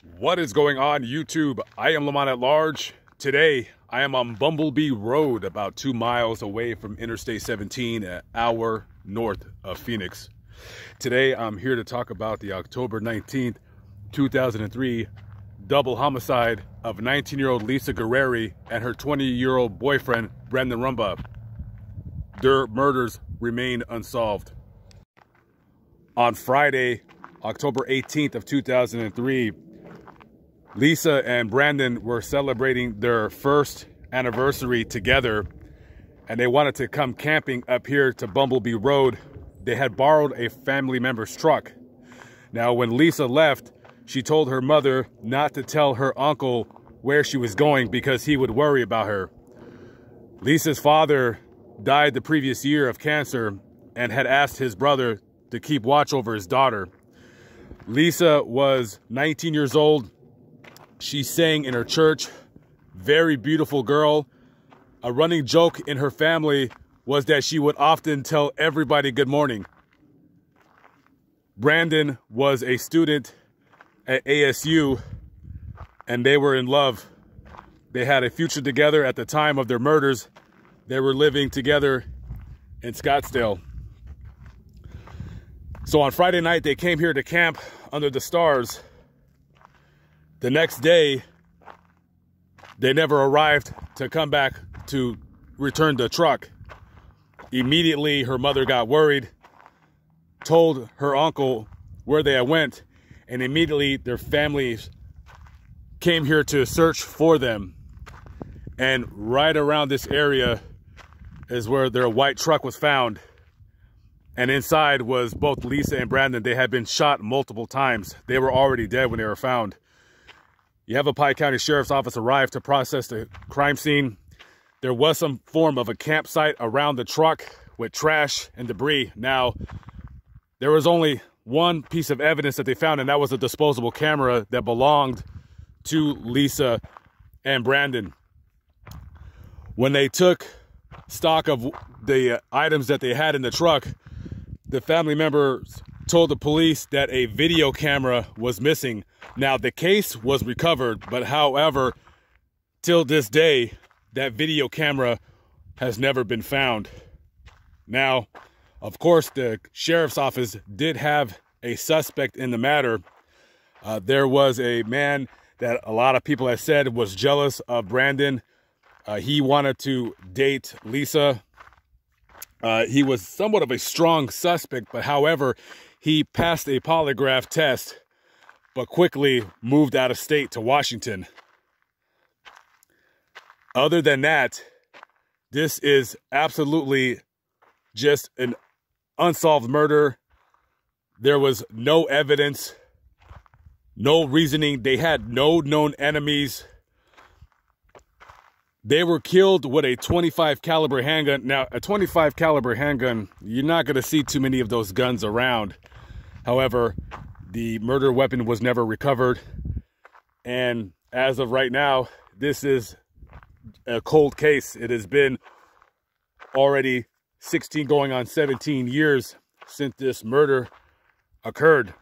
What is going on, YouTube? I am Lamont at large. Today, I am on Bumblebee Road, about 2 miles away from Interstate 17, an hour north of Phoenix. Today, I'm here to talk about the October 19th, 2003 double homicide of 19-year-old Lisa Guerrieri and her 20-year-old boyfriend, Brandon Rumba. Their murders remain unsolved. On Friday, October 18th of 2003, Lisa and Brandon were celebrating their first anniversary together, and they wanted to come camping up here to Bumblebee Road. They had borrowed a family member's truck. Now, when Lisa left, she told her mother not to tell her uncle where she was going because he would worry about her. Lisa's father died the previous year of cancer and had asked his brother to keep watch over his daughter. Lisa was 19 years old. She sang in her church. Very beautiful girl. A running joke in her family was that she would often tell everybody good morning. Brandon was a student at ASU, and they were in love. They had a future together at the time of their murders. They were living together in Scottsdale. So on Friday night, they came here to camp under the stars. The next day, they never arrived to come back to return the truck. Immediately, her mother got worried, told her uncle where they had went, and immediately their families came here to search for them. And right around this area is where their white truck was found. And inside was both Lisa and Brandon. They had been shot multiple times. They were already dead when they were found. Yavapai County Sheriff's Office arrived to process the crime scene. There was some form of a campsite around the truck with trash and debris. Now, there was only one piece of evidence that they found, and that was a disposable camera that belonged to Lisa and Brandon. When they took stock of the items that they had in the truck, the family members told the police that a video camera was missing. Now, the case was recovered, but however, till this day, that video camera has never been found. Now, of course, the sheriff's office did have a suspect in the matter. There was a man that a lot of people have said was jealous of Brandon. He wanted to date Lisa. He was somewhat of a strong suspect, but however, he passed a polygraph test, but quickly moved out of state to Washington. Other than that, this is absolutely just an unsolved murder. There was no evidence, no reasoning. They had no known enemies. They were killed with a 25 caliber handgun. Now, a 25 caliber handgun, you're not going to see too many of those guns around. However, the murder weapon was never recovered. And as of right now, this is a cold case. It has been already 16 going on 17 years since this murder occurred.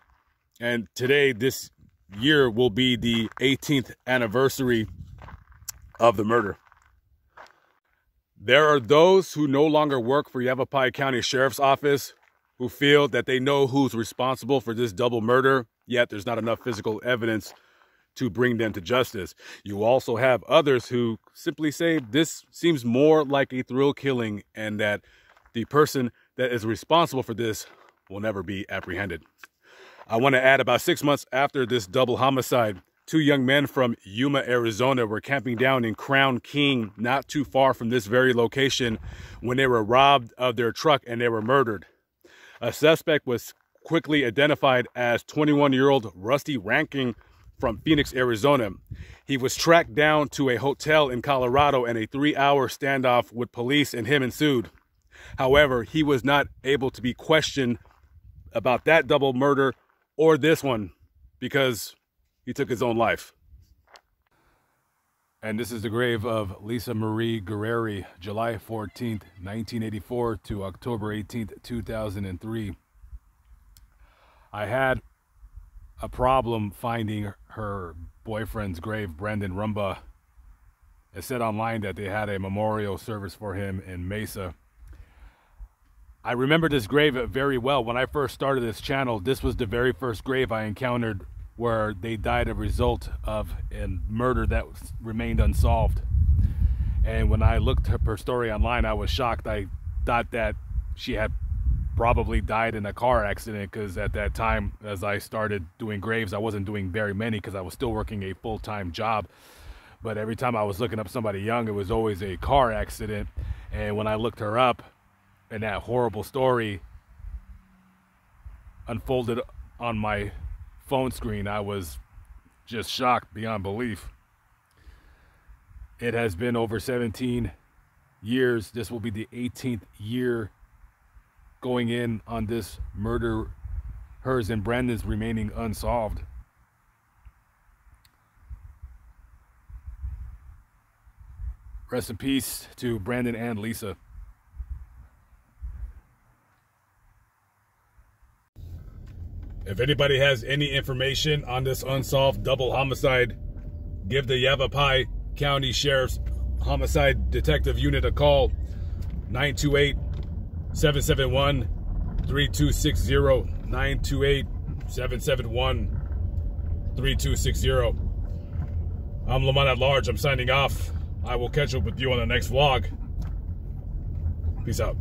And today, this year, will be the 18th anniversary of the murder. There are those who no longer work for Yavapai County Sheriff's Office who feel that they know who's responsible for this double murder, yet there's not enough physical evidence to bring them to justice. You also have others who simply say this seems more like a thrill killing and that the person that is responsible for this will never be apprehended. I want to add, about 6 months after this double homicide, 2 young men from Yuma, Arizona were camping down in Crown King, not too far from this very location, when they were robbed of their truck and they were murdered. A suspect was quickly identified as 21-year-old Rusty Ranking from Phoenix, Arizona. He was tracked down to a hotel in Colorado, and a 3-hour standoff with police and him ensued. However, he was not able to be questioned about that double murder or this one because he took his own life. And this is the grave of Lisa Marie Guerrieri, July 14th, 1984 to October 18th, 2003. I had a problem finding her boyfriend's grave, Brandon Rumba. It said online that they had a memorial service for him in Mesa. I remember this grave very well. When I first started this channel, this was the very first grave I encountered where they died as a result of a murder that remained unsolved. And when I looked up her story online, I was shocked. I thought that she had probably died in a car accident, because at that time, as I started doing graves, I wasn't doing very many because I was still working a full-time job. But every time I was looking up somebody young, it was always a car accident. And when I looked her up, and that horrible story unfolded on my phone screen, I was just shocked beyond belief. It has been over 17 years. This will be the 18th year going in on this murder, hers and Brandon's, remaining unsolved. Rest in peace to Brandon and Lisa. If anybody has any information on this unsolved double homicide, give the Yavapai County Sheriff's Homicide Detective Unit a call. 928-771-3260. 928-771-3260. I'm Lamont at Large. I'm signing off. I will catch up with you on the next vlog. Peace out.